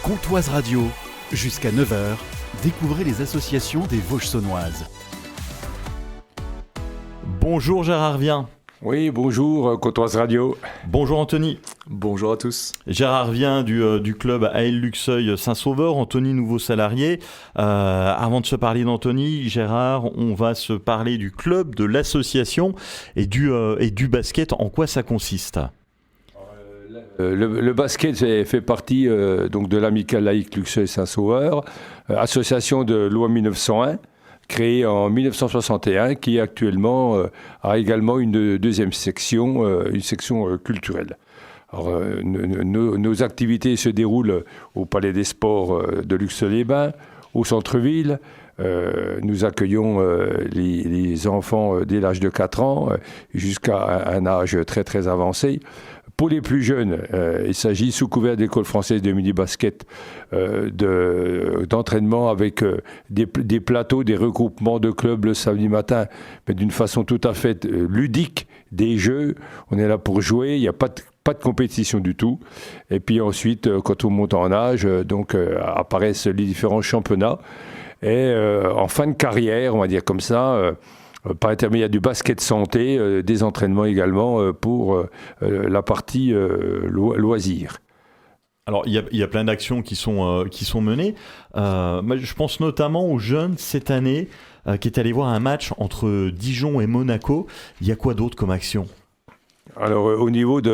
Comtoise Radio, jusqu'à 9 h, découvrez les associations des Vosges saunoises. Bonjour Gérard Vien. Oui, bonjour Comtoise Radio. Bonjour Anthony. Bonjour à tous. Gérard Vien du club AL Luxeuil Saint-Sauveur, Anthony nouveau salarié. Avant de se parler d'Anthony, Gérard, on va se parler du club, de l'association et du basket. En quoi ça consiste ? Le basket fait partie donc de l'amicale laïque Luxeuil Saint-Sauveur, association de loi 1901. Créée en 1961, qui actuellement a également une deuxième section, une section culturelle. Alors, nos activités se déroulent au Palais des Sports de Luxeuil-les-Bains, au centre-ville. Nous accueillons les enfants dès l'âge de 4 ans jusqu'à un âge très très avancé. Pour les plus jeunes, il s'agit, sous couvert d'école française de mini-basket, d'entraînement avec des plateaux, des regroupements de clubs le samedi matin, mais d'une façon tout à fait ludique, des jeux. On est là pour jouer, il n'y a pas de compétition du tout. Et puis ensuite, quand on monte en âge, apparaissent les différents championnats. Et en fin de carrière, on va dire comme ça, par intermédiaire du basket santé, des entraînements également pour la partie loisirs. Alors, il y a plein d'actions qui sont menées. Je pense notamment aux jeunes cette année qui est allé voir un match entre Dijon et Monaco. Il y a quoi d'autre comme action ? Alors, au niveau du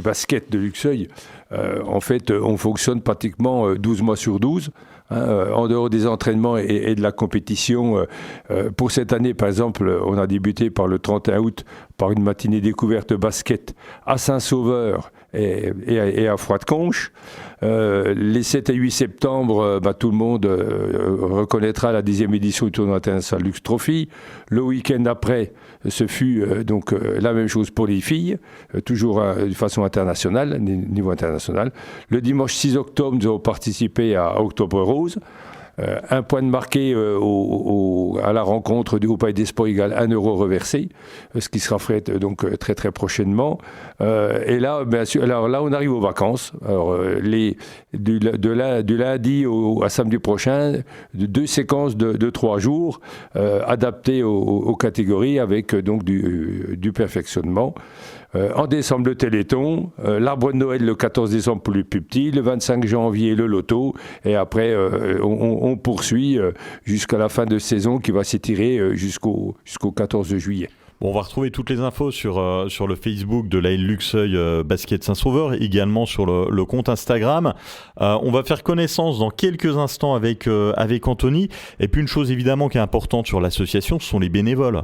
basket de Luxeuil, en fait, on fonctionne pratiquement 12 mois sur 12. En dehors des entraînements et de la compétition. Pour cette année, par exemple, on a débuté par le 31 août par une matinée découverte basket à Saint-Sauveur et à Froide-Conche. Les 7 et 8 septembre, tout le monde reconnaîtra la 10e édition du tournoi international Lux Trophy. Le week-end après, ce fut la même chose pour les filles, toujours de façon internationale, niveau international. Le dimanche 6 octobre, nous avons participé à Octobre Rose. Un point de marqué à la rencontre du Palais des Sports égale 1 euro reversé, ce qui sera fait donc très très prochainement. Et là, bien sûr, alors là, on arrive aux vacances. Alors, du lundi à samedi prochain, 2 séquences de 3 jours, adaptées aux catégories avec donc du perfectionnement. En décembre, le Téléthon, l'arbre de Noël le 14 décembre pour les plus petits, le 25 janvier, le loto, et après, on poursuit jusqu'à la fin de saison qui va s'étirer jusqu'au 14 juillet. Bon, on va retrouver toutes les infos sur le Facebook de l'AL Luxeuil Basket Saint-Sauveur, également sur le compte Instagram. On va faire connaissance dans quelques instants avec Anthony. Et puis une chose évidemment qui est importante sur l'association, ce sont les bénévoles.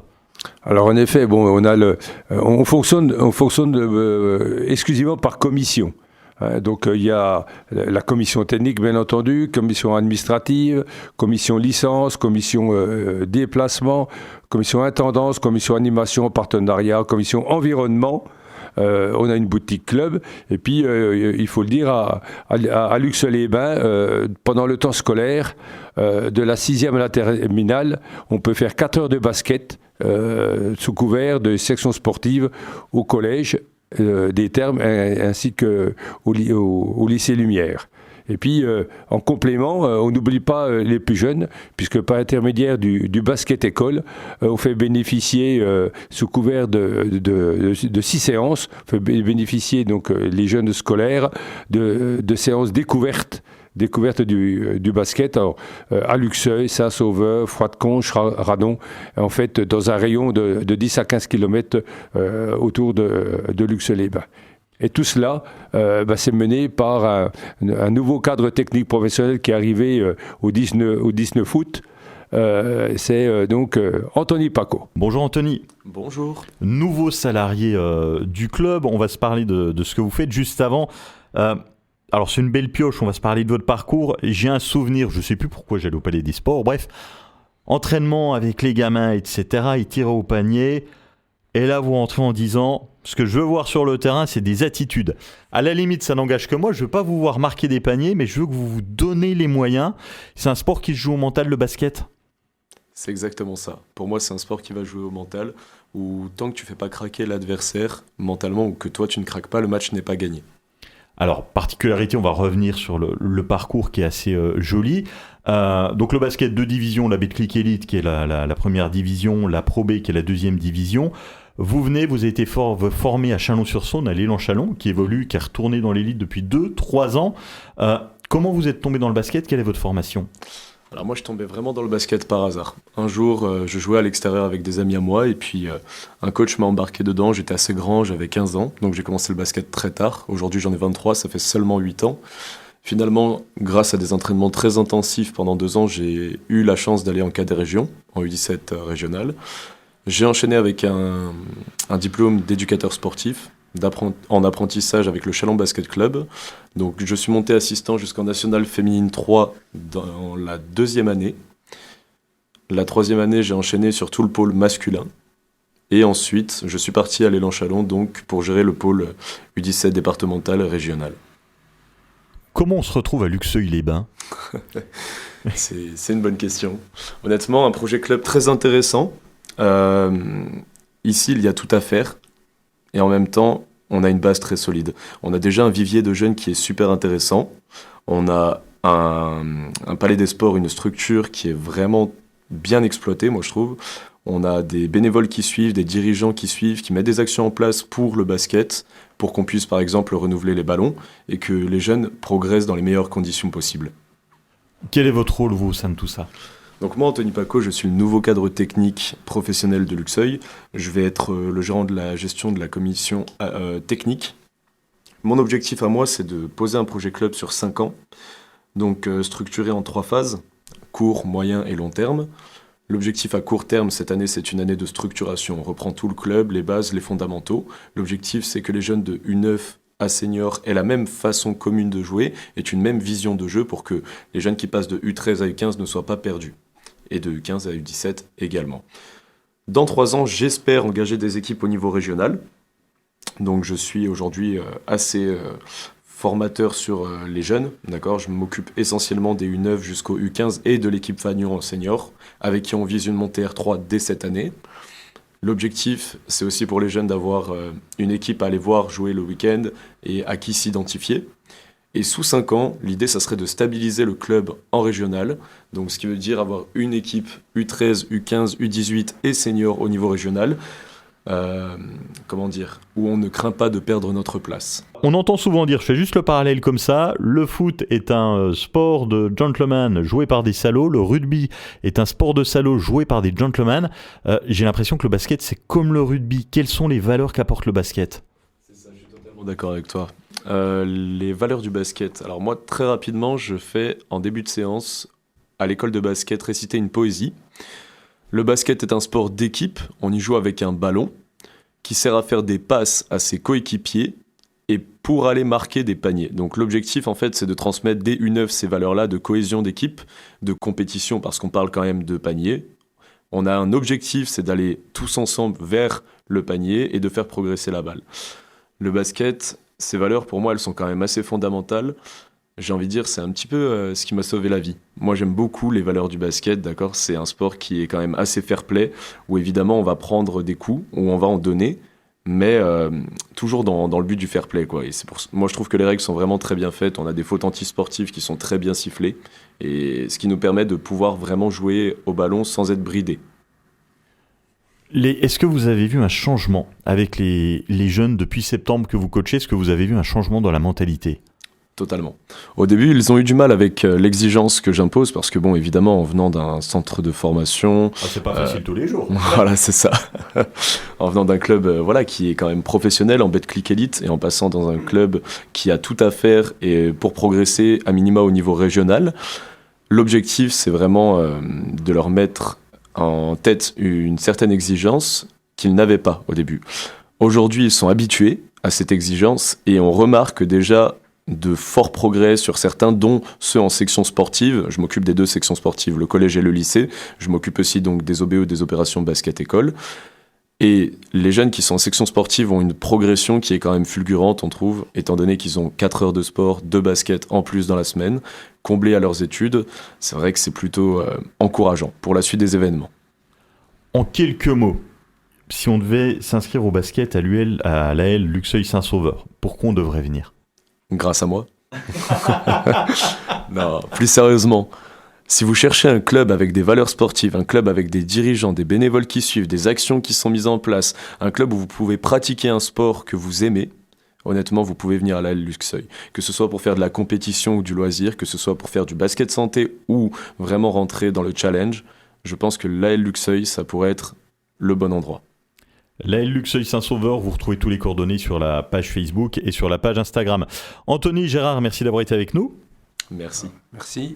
Alors en effet, on fonctionne exclusivement par commission. Donc il y a la commission technique, bien entendu, commission administrative, commission licence, commission déplacement, commission intendance, commission animation, partenariat, commission environnement. On a une boutique club et puis il faut le dire à Luxeuil-les-Bains, pendant le temps scolaire, de la 6e à la terminale, on peut faire 4 heures de basket sous couvert de sections sportives au collège des Thermes ainsi qu'au lycée Lumière. Et puis, en complément, on n'oublie pas les plus jeunes, puisque par intermédiaire du basket école, on fait bénéficier, sous couvert de 6 séances, on fait bénéficier donc les jeunes scolaires de séances découvertes du basket à Luxeuil, Saint-Sauveur, Froide-Conche, Radon, en fait dans un rayon de 10 à 15 km autour de Luxeuil-les-Bains. Et tout cela, c'est mené par un nouveau cadre technique professionnel qui est arrivé au 19 août. C'est donc Anthony Paco. Bonjour Anthony. Bonjour. Nouveau salarié du club, on va se parler de ce que vous faites juste avant. Alors c'est une belle pioche, on va se parler de votre parcours. J'ai un souvenir, je ne sais plus pourquoi j'allais au Palais des Sports, bref, entraînement avec les gamins, etc. Ils tiraient au panier. Et là, vous rentrez en disant, ce que je veux voir sur le terrain, c'est des attitudes. À la limite, ça n'engage que moi. Je ne veux pas vous voir marquer des paniers, mais je veux que vous vous donnez les moyens. C'est un sport qui se joue au mental, le basket ? C'est exactement ça. Pour moi, c'est un sport qui va jouer au mental, où tant que tu ne fais pas craquer l'adversaire mentalement, ou que toi, tu ne craques pas, le match n'est pas gagné. Alors, particularité, on va revenir sur le parcours qui est assez joli. Donc le basket, 2 divisions, la Betclic Elite qui est la première division, la Pro B qui est la deuxième division. Vous avez été formé à Chalon-sur-Saône, à l'élan Chalon, qui évolue, qui est retourné dans l'élite depuis 2-3 ans. Comment vous êtes tombé dans le basket? Quelle est votre formation? Alors moi je tombais vraiment dans le basket par hasard. Un jour je jouais à l'extérieur avec des amis à moi et puis un coach m'a embarqué dedans, j'étais assez grand, j'avais 15 ans, donc j'ai commencé le basket très tard. Aujourd'hui j'en ai 23, ça fait seulement 8 ans. Finalement, grâce à des entraînements très intensifs pendant 2 ans, j'ai eu la chance d'aller en cadet région, en U17 régional. J'ai enchaîné avec un diplôme d'éducateur sportif, en apprentissage avec le Chalon Basket Club. Donc je suis monté assistant jusqu'en National Féminine 3 dans la 2e année. La 3e année, j'ai enchaîné sur tout le pôle masculin. Et ensuite, je suis parti à l'élan Chalon donc, pour gérer le pôle U17 départemental régional. Comment on se retrouve à Luxeuil-les-Bains? C'est une bonne question. Honnêtement, un projet club très intéressant. Ici, il y a tout à faire. Et en même temps, on a une base très solide. On a déjà un vivier de jeunes qui est super intéressant. On a un palais des sports, une structure qui est vraiment bien exploitée, moi je trouve. On a des bénévoles qui suivent, des dirigeants qui suivent, qui mettent des actions en place pour le basket, pour qu'on puisse par exemple renouveler les ballons et que les jeunes progressent dans les meilleures conditions possibles. Quel est votre rôle, vous, au sein de tout ça? Donc moi, Anthony Paco, je suis le nouveau cadre technique professionnel de Luxeuil. Je vais être le gérant de la gestion de la commission technique. Mon objectif à moi, c'est de poser un projet club sur 5 ans, donc structuré en 3 phases, court, moyen et long terme. L'objectif à court terme, cette année, c'est une année de structuration. On reprend tout le club, les bases, les fondamentaux. L'objectif, c'est que les jeunes de U9 à senior aient la même façon commune de jouer, aient une même vision de jeu pour que les jeunes qui passent de U13 à U15 ne soient pas perdus. Et de U15 à U17 également. Dans 3 ans, j'espère engager des équipes au niveau régional. Donc je suis aujourd'hui assez formateur sur les jeunes. D'accord, je m'occupe essentiellement des U9 jusqu'au U15 et de l'équipe Fagnon en senior, avec qui on vise une montée R3 dès cette année. L'objectif, c'est aussi pour les jeunes d'avoir une équipe à aller voir jouer le week-end et à qui s'identifier. Et sous 5 ans, l'idée, ça serait de stabiliser le club en régional. Donc, ce qui veut dire avoir une équipe U13, U15, U18 et senior au niveau régional. Où on ne craint pas de perdre notre place. On entend souvent dire, je fais juste le parallèle comme ça, le foot est un sport de gentlemen joué par des salauds, le rugby est un sport de salauds joué par des gentlemen. J'ai l'impression que le basket, c'est comme le rugby. Quelles sont les valeurs qu'apporte le basket? C'est ça, je suis totalement d'accord avec toi. Les valeurs du basket. Alors moi, très rapidement, je fais en début de séance, à l'école de basket, réciter une poésie. Le basket est un sport d'équipe, on y joue avec un ballon qui sert à faire des passes à ses coéquipiers et pour aller marquer des paniers. Donc l'objectif en fait c'est de transmettre dès U9 ces valeurs-là de cohésion d'équipe, de compétition parce qu'on parle quand même de panier. On a un objectif, c'est d'aller tous ensemble vers le panier et de faire progresser la balle. Le basket, ces valeurs pour moi elles sont quand même assez fondamentales. J'ai envie de dire, c'est un petit peu ce qui m'a sauvé la vie. Moi, j'aime beaucoup les valeurs du basket, d'accord ? C'est un sport qui est quand même assez fair-play, où évidemment, on va prendre des coups, où on va en donner, mais toujours dans le but du fair-play, quoi. Et moi, je trouve que les règles sont vraiment très bien faites. On a des fautes antisportives qui sont très bien sifflées, et ce qui nous permet de pouvoir vraiment jouer au ballon sans être bridé. Est-ce que vous avez vu un changement avec les jeunes depuis septembre que vous coachez ? Est-ce que vous avez vu un changement dans la mentalité ? Totalement. Au début, ils ont eu du mal avec l'exigence que j'impose parce que, bon, évidemment, en venant d'un centre de formation... c'est pas facile tous les jours. Voilà, c'est ça. En venant d'un club qui est quand même professionnel en Betclic Elite et en passant dans un club qui a tout à faire et pour progresser à minima au niveau régional, l'objectif, c'est vraiment de leur mettre en tête une certaine exigence qu'ils n'avaient pas au début. Aujourd'hui, ils sont habitués à cette exigence et on remarque déjà de forts progrès sur certains, dont ceux en section sportive. Je m'occupe des 2 sections sportives, le collège et le lycée. Je m'occupe aussi donc des OBE, des opérations basket-école. Et les jeunes qui sont en section sportive ont une progression qui est quand même fulgurante, on trouve, étant donné qu'ils ont 4 heures de sport, de basket en plus dans la semaine, comblés à leurs études. C'est vrai que c'est plutôt encourageant pour la suite des événements. En quelques mots, si on devait s'inscrire au basket à l'AL Luxeuil Saint-Sauveur, pourquoi on devrait venir ? grâce à moi. Non, plus sérieusement, si vous cherchez un club avec des valeurs sportives, un club avec des dirigeants, des bénévoles qui suivent, des actions qui sont mises en place, un club où vous pouvez pratiquer un sport que vous aimez, honnêtement, vous pouvez venir à l'AL Luxeuil. Que ce soit pour faire de la compétition ou du loisir, que ce soit pour faire du basket santé ou vraiment rentrer dans le challenge, je pense que l'AL Luxeuil, ça pourrait être le bon endroit. L'AL Luxeuil Saint-Sauveur, vous retrouvez tous les coordonnées sur la page Facebook et sur la page Instagram. Anthony, Gérard, merci d'avoir été avec nous. Merci. Merci.